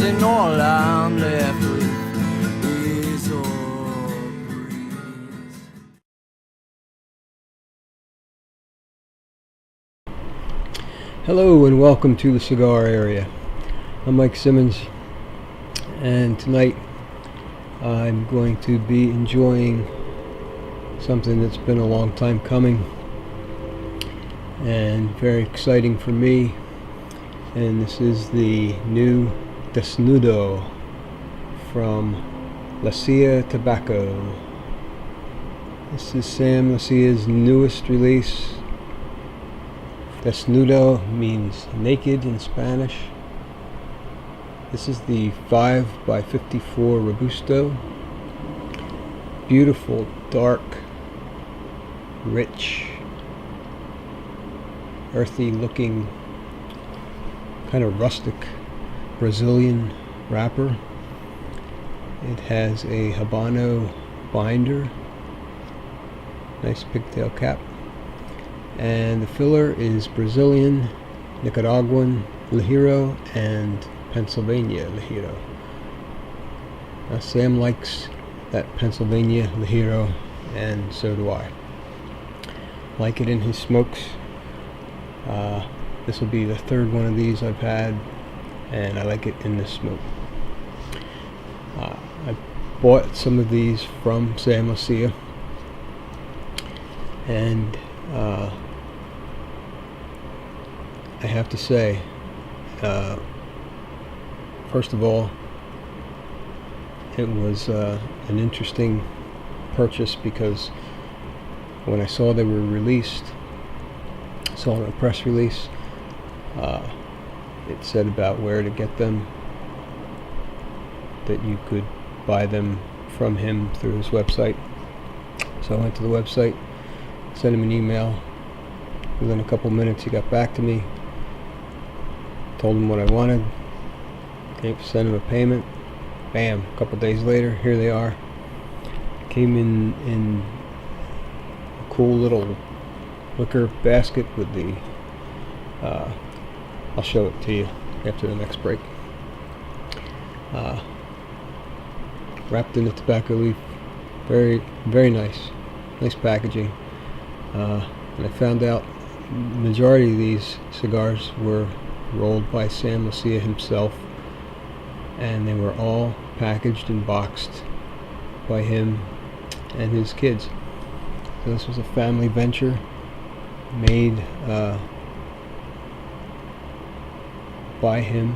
in Orland left with his old breeze. Hello and welcome to the Cigar Area. I'm Mike Simmons, and tonight I'm going to be enjoying something that's been a long time coming and very exciting for me, and this is the new Desnudo from Leccia Tobacco. This is Sam Leccia's newest release. Desnudo means naked in Spanish. This is the 5x54 Robusto. Beautiful, dark, rich, earthy looking, kind of rustic Brazilian wrapper. It has a Habano binder, nice pigtail cap, and the filler is Brazilian, Nicaraguan Ligero, and Pennsylvania Ligero. Now Sam likes that Pennsylvania Ligero, and so do I. Like it in his smokes. This will be the third one of these I've had, and I like it in this smoke. I bought some of these from Sam Leccia, and I have to say, first of all, it was an interesting purchase because when I saw they were released, saw a press release, it said about where to get them, that you could buy them from him through his website. So I went to the website, sent him an email. Within a couple minutes he got back to me, told him what I wanted, sent him a payment. Bam, a couple days later, here they are. Came in a cool little wicker basket with the I'll show it to you after the next break. Wrapped in a tobacco leaf. Very, very nice packaging. And I found out the majority of these cigars were rolled by Sam Leccia himself, and they were all packaged and boxed by him and his kids. So this was a family venture made by him,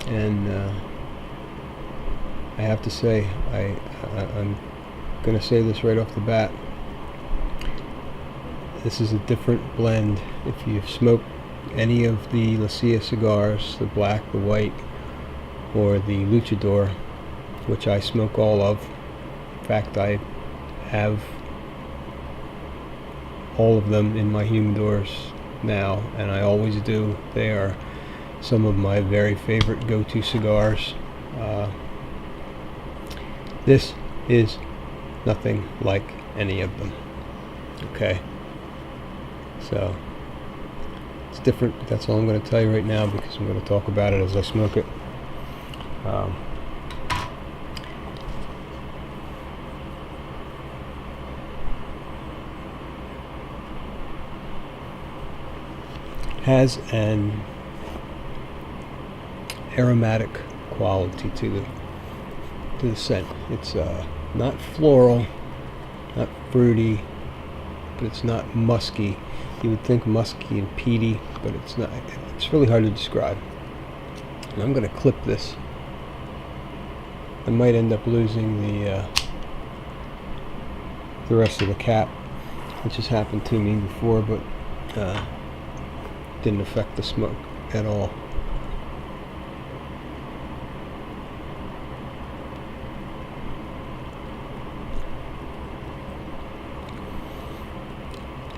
and I have to say, I'm going to say this right off the bat, this is a different blend. If you've smoked any of the Leccia cigars, the black, the white, or the Luchador, which I smoke all of, in fact I have all of them in my humidors now, and I always do. They are some of my very favorite go-to cigars. This is nothing like any of them. Okay, so it's different, but that's all I'm going to tell you right now, because I'm going to talk about it as I smoke it. Has an aromatic quality to the scent. It's not floral, not fruity, but it's not musky. You would think musky and peaty, but it's not. It's really hard to describe. And I'm going to clip this. I might end up losing the rest of the cap, which has happened to me before, but didn't affect the smoke at all.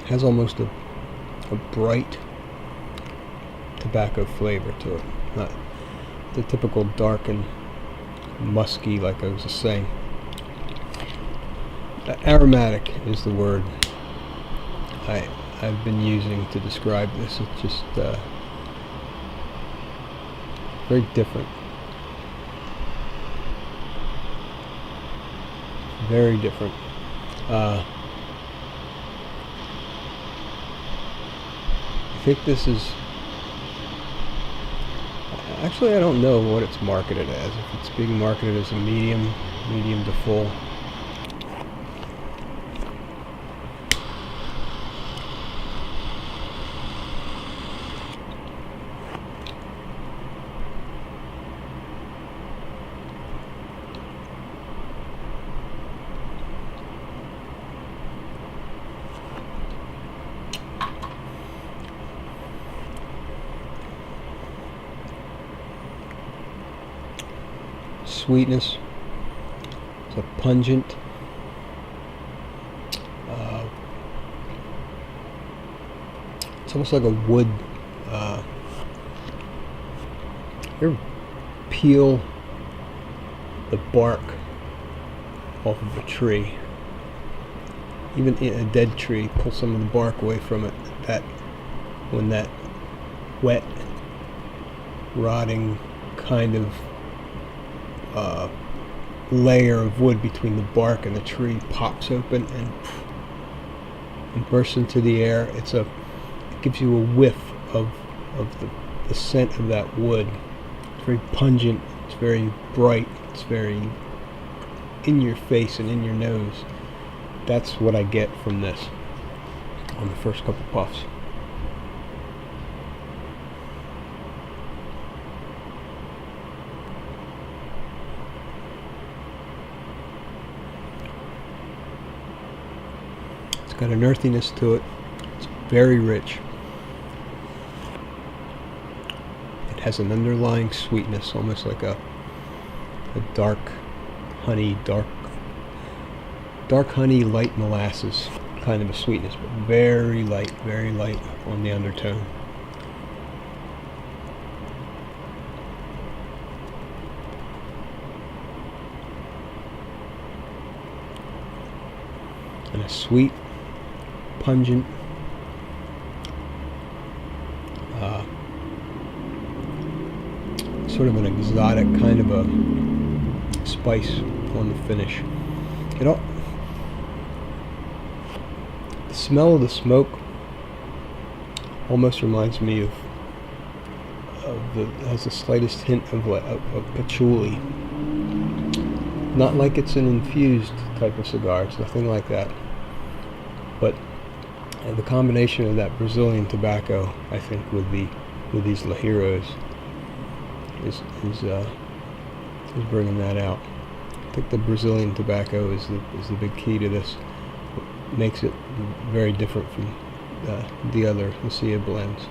Has almost a bright tobacco flavor to it, not the typical dark and musky like I was just saying. Aromatic is the word I've been using to describe this. It's just very different. Very different. I think this is... Actually, I don't know what it's marketed as. If it's being marketed as a medium to full. Sweetness. It's a pungent. It's almost like a wood. You ever peel the bark off of a tree? Even in a dead tree, pull some of the bark away from it. That when that wet, rotting kind of layer of wood between the bark and the tree pops open and bursts into the air. It gives you a whiff of the scent of that wood. It's very pungent, it's very bright, it's very in your face and in your nose. That's what I get from this on the first couple puffs. Got an earthiness to it. It's very rich. It has an underlying sweetness, almost like a dark honey, dark honey, light molasses kind of a sweetness, but very light on the undertone. And a sweet, pungent, sort of an exotic kind of a spice on the finish. The smell of the smoke almost reminds me of has the slightest hint of patchouli. Not like it's an infused type of cigar, it's nothing like that. But the combination of that Brazilian tobacco, I think, with these Ligeros is bringing that out. I think the Brazilian tobacco is the big key to this. It makes it very different from the other Leccia blends.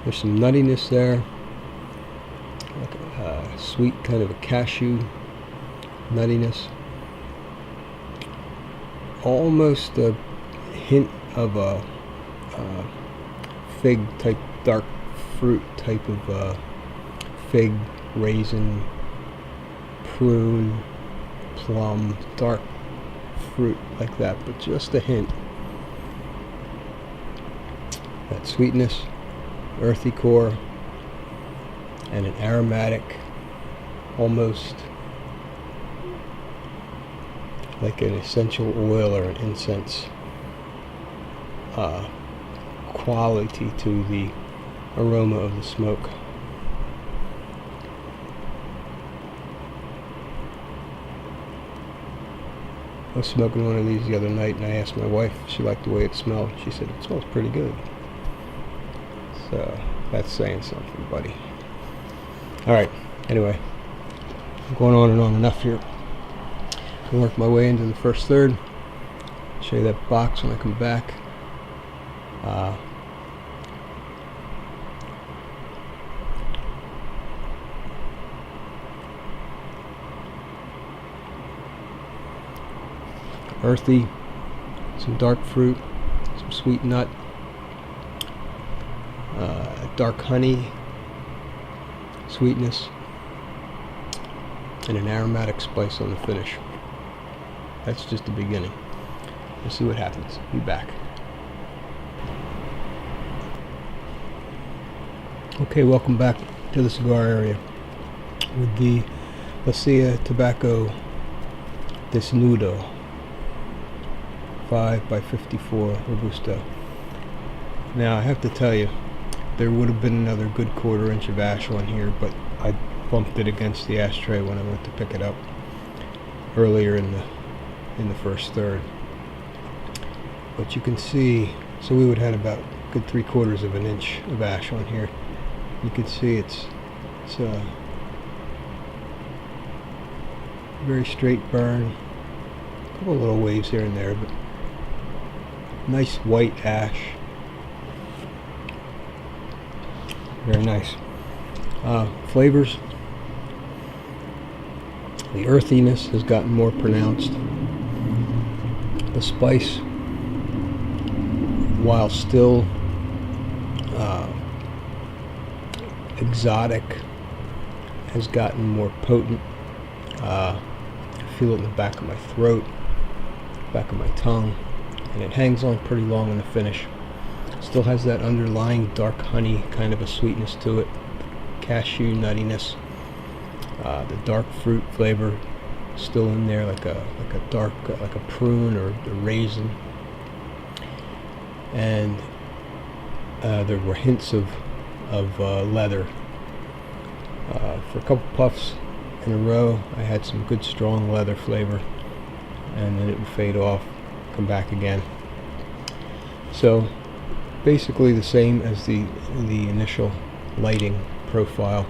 There's some nuttiness there, like a sweet kind of a cashew nuttiness. Almost a hint of a fig type, dark fruit type of fig, raisin, prune, plum, dark fruit like that, but just a hint. That sweetness, earthy core, and an aromatic, almost like an essential oil or an incense quality to the aroma of the smoke. I was smoking one of these the other night and I asked my wife if she liked the way it smelled. She said, "It smells pretty good." So that's saying something, buddy. Alright, anyway, I'm going on and on enough here. I'll work my way into the first third. Show you that box when I come back. Earthy, some dark fruit, some sweet nut, dark honey, sweetness, and an aromatic spice on the finish. that's just the beginning. We'll see what happens. Be back. Okay, welcome back to the cigar area with the Leccia Tobacco Desnudo 5x54 Robusto. Now I have to tell you, there would have been another good 1/4 inch of ash on here, but I bumped it against the ashtray when I went to pick it up earlier in the first third. But you can see, so we would have had about a good 3/4 of an inch of ash on here. You can see it's a very straight burn, a couple little waves here and there, but nice white ash. Very nice. Flavors. The earthiness has gotten more pronounced. The spice, while still exotic, has gotten more potent. I feel it in the back of my throat, back of my tongue, and it hangs on pretty long in the finish. Still has that underlying dark honey kind of a sweetness to it, cashew nuttiness, the dark fruit flavor still in there, like a dark, like a prune or a raisin, and there were hints of leather. For a couple puffs in a row, I had some good strong leather flavor, and then it would fade off, come back again. So basically the same as the initial lighting profile.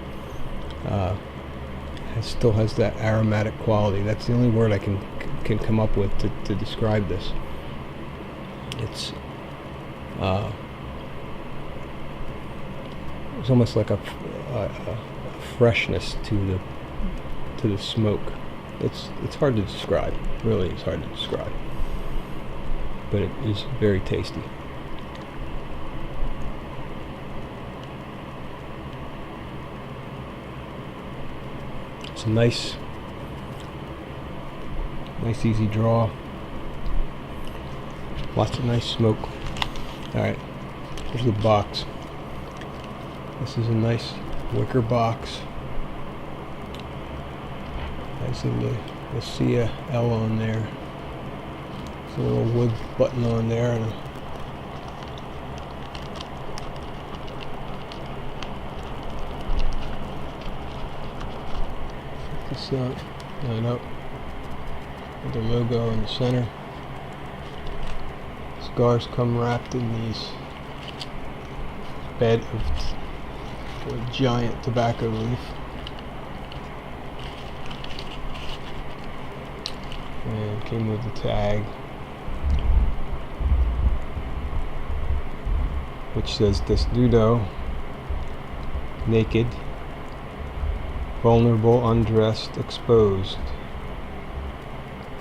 It still has that aromatic quality. That's the only word I can come up with to describe this. It's almost like a freshness to the smoke. It's hard to describe. Really, it's hard to describe. But it is very tasty. It's a nice easy draw. Lots of nice smoke. Alright, here's the box. This is a nice wicker box. Has the Leccia L on there. There's a little wood button on there, and this line up with the logo in the center. Cigars come wrapped in these bed of a giant tobacco leaf, and came with the tag, which says Desnudo, naked, vulnerable, undressed, exposed,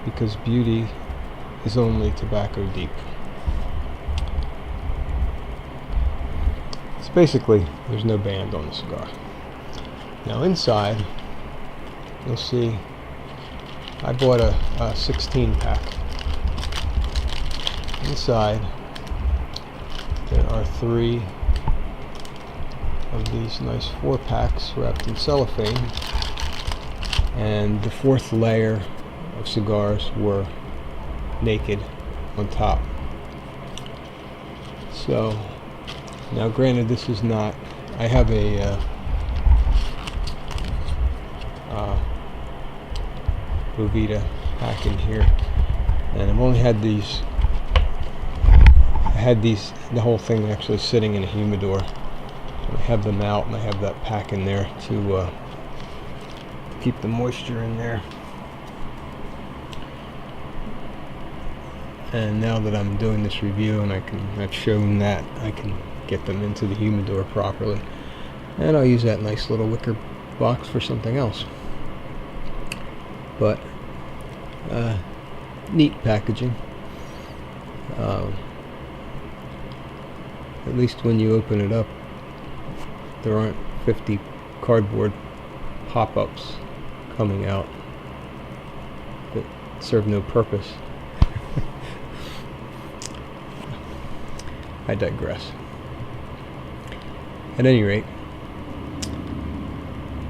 because beauty is only tobacco deep. It's basically, there's no band on the cigar. Now inside, you'll see, I bought a 16 pack. Inside, there are 3 of these nice 4 packs wrapped in cellophane, and the 4th layer of cigars were naked on top. So now granted, this is not, I have a Movida pack in here, and I've only had these, the whole thing actually sitting in a humidor. I have them out, and I have that pack in there to keep the moisture in there. And now that I'm doing this review and I've shown that I can get them into the humidor properly, and I'll use that nice little wicker box for something else. But neat packaging. At least when you open it up, there aren't 50 cardboard pop-ups coming out that serve no purpose. I digress. At any rate,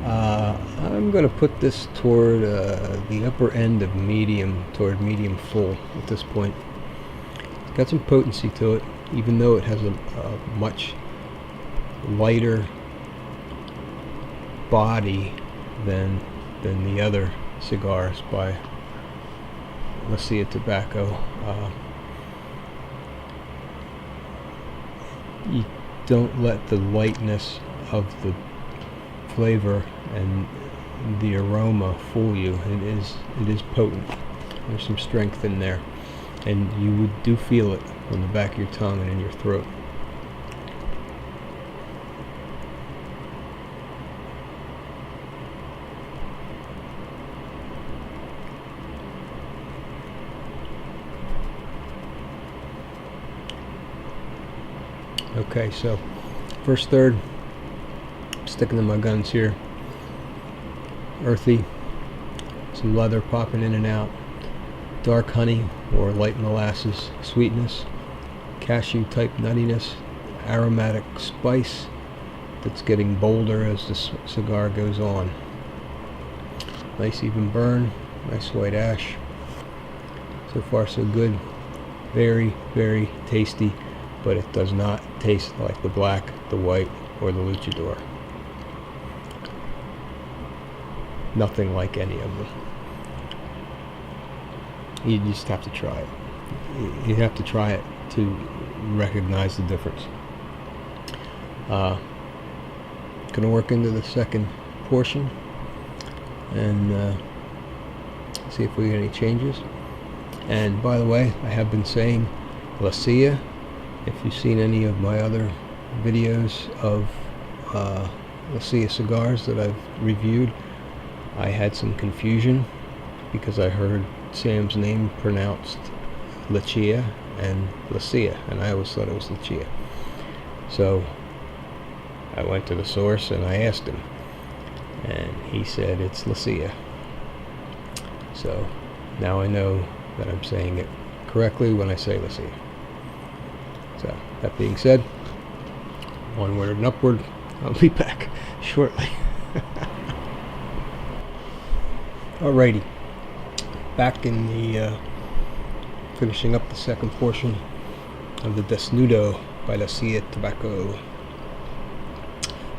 I'm going to put this toward the upper end of medium, toward medium full at this point. It's got some potency to it, even though it has a much lighter body than the other cigars by Leccia Tobacco. You don't let the lightness of the flavor and the aroma fool you. It is potent. There's some strength in there, and you do feel it on the back of your tongue and in your throat. Okay, so first third, sticking to my guns here. Earthy, some leather popping in and out, dark honey or light molasses sweetness, cashew type nuttiness, aromatic spice that's getting bolder as the cigar goes on. Nice even burn, nice white ash. So far so good. Very, very tasty, but it does not taste like the black, the white, or the luchador. Nothing like any of them. You just have to try it. You have to try it to recognize the difference. Gonna work into the second portion and see if we get any changes. And by the way, I have been saying Leccia. If you've seen any of my other videos of Leccia cigars that I've reviewed, I had some confusion because I heard Sam's name pronounced Leccia and Leccia, and I always thought it was Leccia. So I went to the source and I asked him, and he said it's Leccia. So now I know that I'm saying it correctly when I say Leccia. So that being said, onward and upward. I'll be back shortly. Alrighty, back in the finishing up the second portion of the Desnudo by Leccia Tobacco.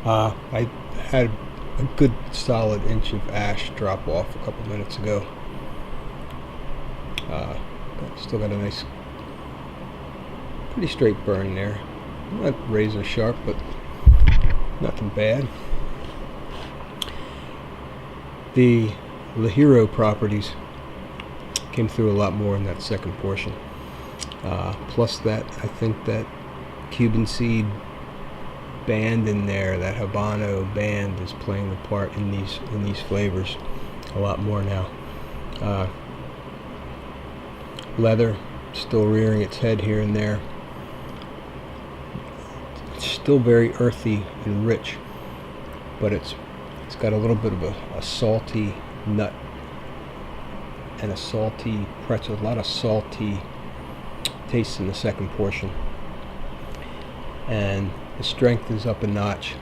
I had a good solid inch of ash drop off a couple minutes ago. Still got a nice, pretty straight burn there. Not razor sharp, but nothing bad. The Hero properties came through a lot more in that second portion. Plus that, I think that Cuban seed band in there, that Habano band, is playing the part in these flavors a lot more now. Leather still rearing its head here and there. It's still very earthy and rich, but it's got a little bit of a salty nut and a salty pretzel, a lot of salty taste in the second portion, and the strength is up a notch.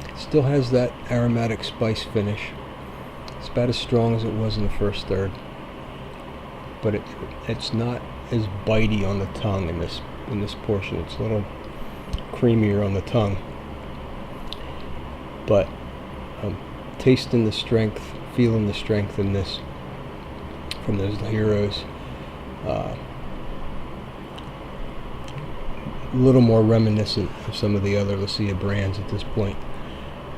It still has that aromatic spice finish. It's about as strong as it was in the first third, but it's not as bitey on the tongue in this portion. It's a little creamier on the tongue, but I'm tasting the strength, feeling the strength in this from those Heroes. A little more reminiscent of some of the other Leccia brands at this point,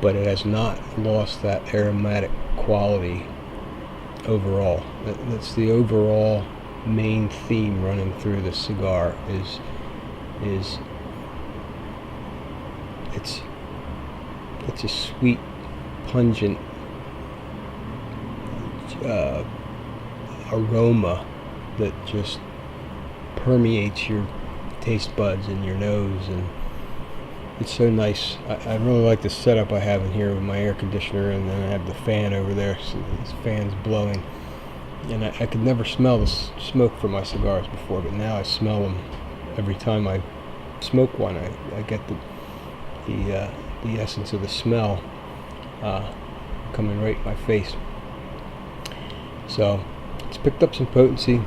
but it has not lost that aromatic quality overall. That's the overall main theme running through the cigar is it's a sweet, pungent aroma that just permeates your taste buds and your nose, and it's so nice. I really like the setup I have in here with my air conditioner, and then I have the fan over there, so this fan's blowing And I could never smell the smoke from my cigars before, but now I smell them every time I smoke one. I get the essence of the smell coming right in my face. So it's picked up some potency.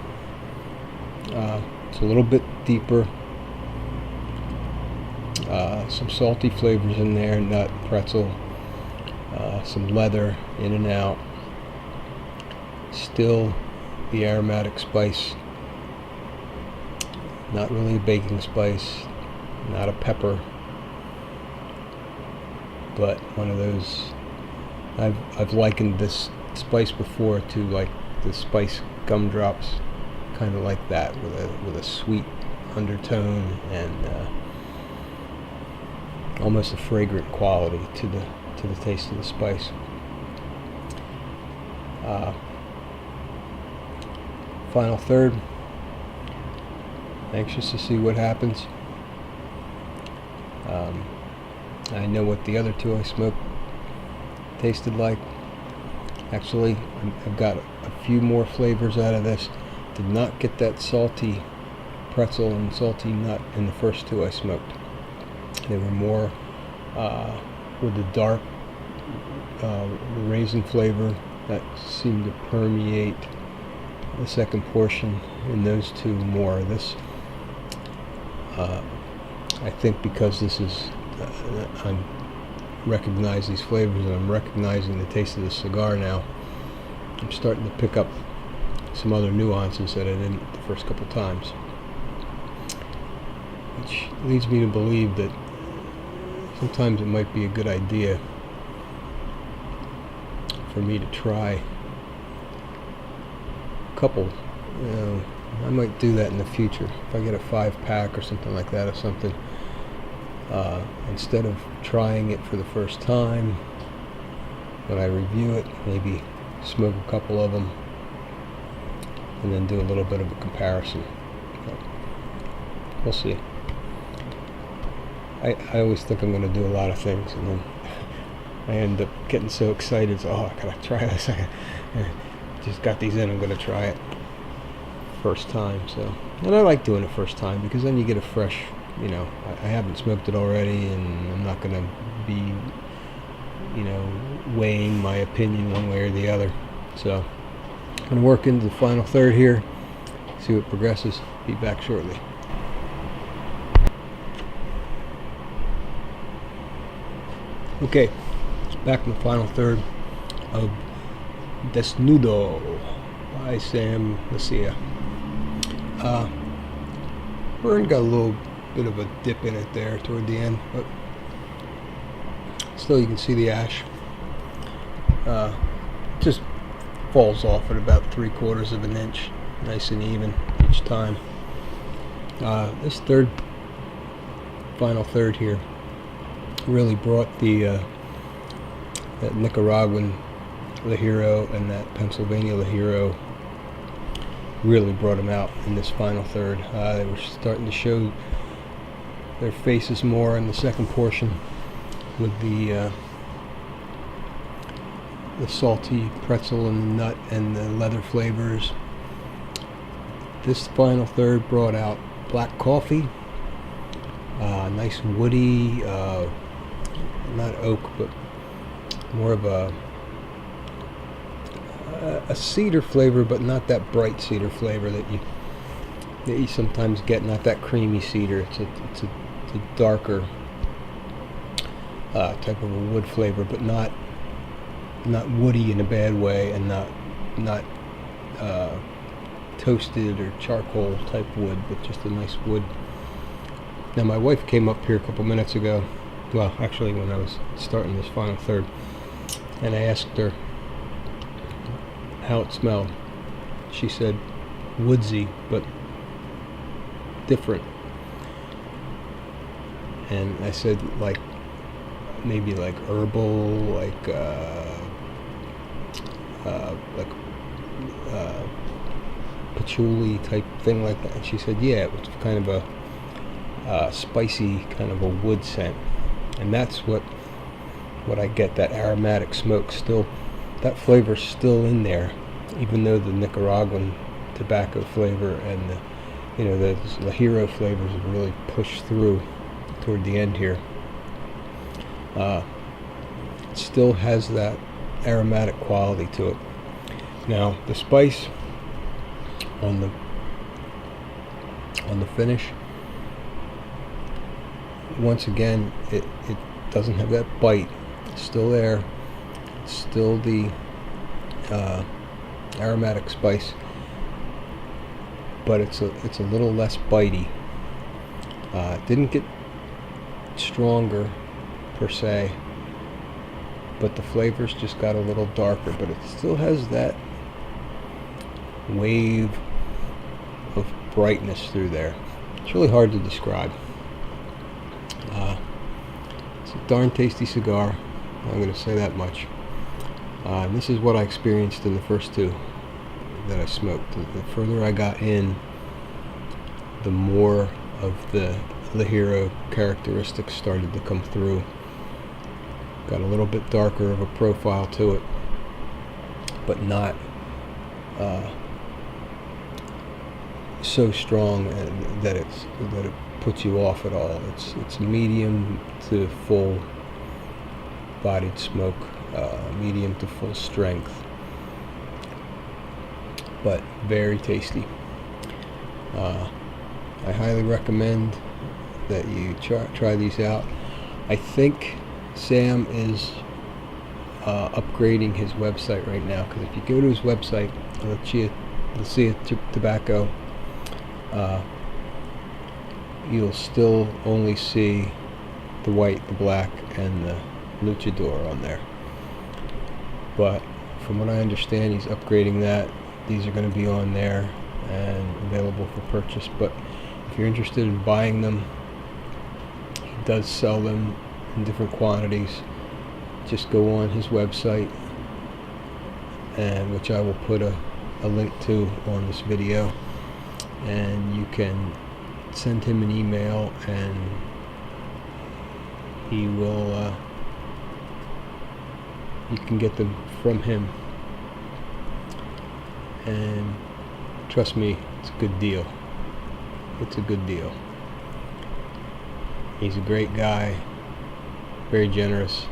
It's a little bit deeper. Some salty flavors in there, nut, pretzel, some leather in and out. Still the aromatic spice. Not really a baking spice, not a pepper, but one of those. I've likened this spice before to like the spice gumdrops, kind of like that, with a sweet undertone and almost a fragrant quality to the taste of the spice. Final third. Anxious to see what happens. I know what the other two I smoked tasted like. Actually, I've got a few more flavors out of this. Did not get that salty pretzel and salty nut in the first two I smoked. They were more with the dark the raisin flavor that seemed to permeate the second portion in those two more. This I think because this is I recognize these flavors and I'm recognizing the taste of the cigar now, I'm starting to pick up some other nuances that I didn't the first couple times, which leads me to believe that sometimes it might be a good idea for me to try a couple. I might do that in the future if I get a 5-pack or something like that, or something. Instead of trying it for the first time, when I review it, maybe smoke a couple of them and then do a little bit of a comparison. But we'll see. I always think I'm going to do a lot of things, and then I end up getting so excited. So, I gotta try this. I just got these in. I'm going to try it first time. So, and I like doing it first time because then you get a fresh. I haven't smoked it already, and I'm not going to be, weighing my opinion one way or the other. So, I'm going to work into the final third here, see what progresses. Be back shortly. Okay, back in the final third of Desnudo by Sam Leccia. Burn got a little bit of a dip in it there toward the end, but still you can see the ash. Just falls off at about 3/4 of an inch, nice and even each time. This final third here really brought that Nicaraguan Ligero and that Pennsylvania Ligero, really brought them out in this final third. They were starting to show their faces more in the second portion with the salty pretzel and the nut and the leather flavors. This final third brought out black coffee, nice woody, not oak, but more of a cedar flavor, but not that bright cedar flavor that you sometimes get. Not that creamy cedar. It's a darker type of a wood flavor, but not woody in a bad way, and not toasted or charcoal type wood, but just a nice wood. Now my wife came up here a couple minutes ago. Well, actually, when I was starting this final third, and I asked her how it smelled. She said woodsy, but different. And I said maybe like herbal, like patchouli type thing like that. And she said, yeah, it was kind of a spicy kind of a wood scent. And that's what I get, that aromatic smoke still, that flavor's still in there. even though the Nicaraguan tobacco flavor and the hero flavors really push through toward the end here, it still has that aromatic quality to it. Now the spice on the finish, once again, it doesn't have that bite. It's still there. It's still the aromatic spice, but it's a little less bitey. It didn't get stronger per se, but the flavors just got a little darker, but it still has that wave of brightness through there. It's really hard to describe. It's a darn tasty cigar, I'm going to say that much. And this is what I experienced in the first two that I smoked. The further I got in, the more of the hero characteristics started to come through. Got a little bit darker of a profile to it, but not so strong that it puts you off at all. It's medium to full bodied smoke, medium to full strength, but very tasty. I highly recommend that you try these out. I think Sam is upgrading his website right now, because if you go to his website, Leccia Tobacco, you'll still only see the white, the black, and the luchador on there. But from what I understand, he's upgrading that. These are going to be on there and available for purchase. But if you're interested in buying them, he does sell them in different quantities. Just go on his website, and which I will put a link to on this video, and you can send him an email and he will you can get them from him, and trust me, it's a good deal. It's a good deal. He's a great guy, very generous,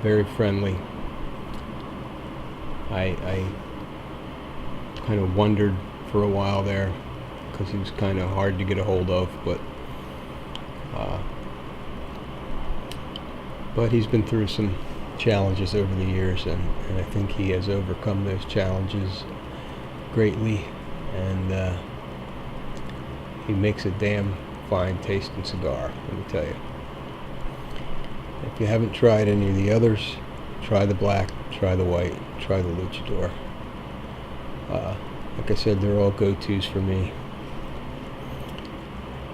very friendly. I kind of wondered for a while there, because he was kind of hard to get a hold of, but he's been through some challenges over the years, and I think he has overcome those challenges greatly, and he makes a damn fine tasting cigar, let me tell you. If you haven't tried any of the others, try the black, try the white, try the luchador. Like I said, they're all go-tos for me.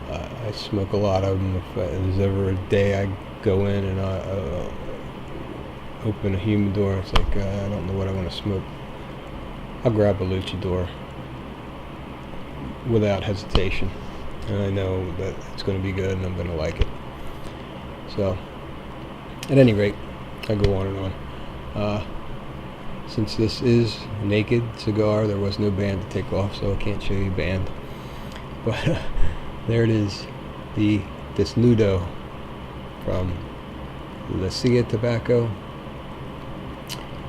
I smoke a lot of them. If there's ever a day I go in and I open a humidor, it's like, I don't know what I want to smoke, I'll grab a luchador without hesitation, and I know that it's going to be good and I'm going to like it. So at any rate, I go on and on. Since this is a naked cigar, there was no band to take off, so I can't show you band. But there it is, the Desnudo from Leccia Tobacco.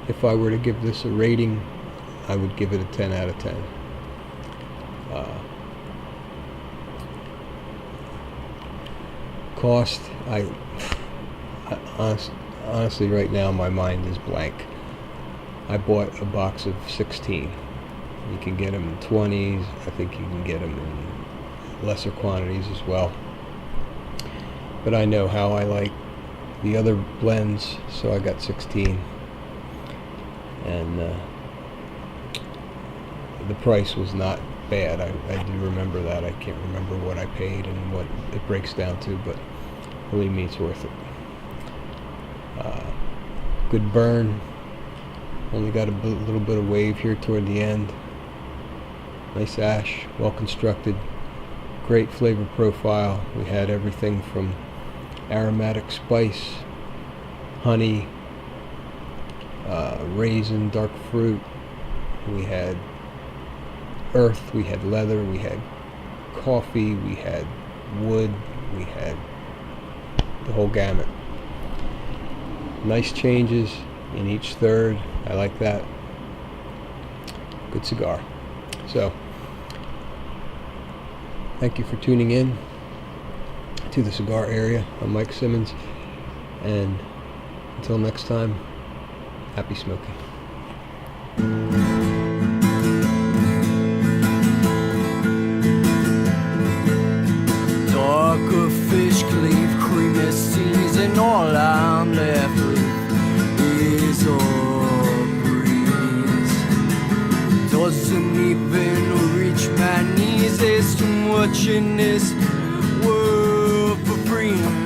If I were to give this a rating, I would give it a 10 out of 10. Cost, honestly right now my mind is blank. I bought a box of 16. You can get them in 20s. I think you can get them in lesser quantities as well. But I know how I like the other blends, so I got 16. And the price was not bad. I do remember that. I can't remember what I paid and what it breaks down to, but believe me, it's worth it. Good burn. Only got a little bit of wave here toward the end. Nice ash, well constructed, great flavor profile. We had everything from aromatic spice, honey, raisin, dark fruit. We had earth, we had leather, we had coffee, we had wood, we had the whole gamut. Nice changes in each third. I like that. Good cigar. So, thank you for tuning in to the cigar area. I'm Mike Simmons, and until next time, happy smoking. Darker fish cleave, creamy seas, and all I'm left with is a breeze. Doesn't even reach my knees. There's too much in this world for free.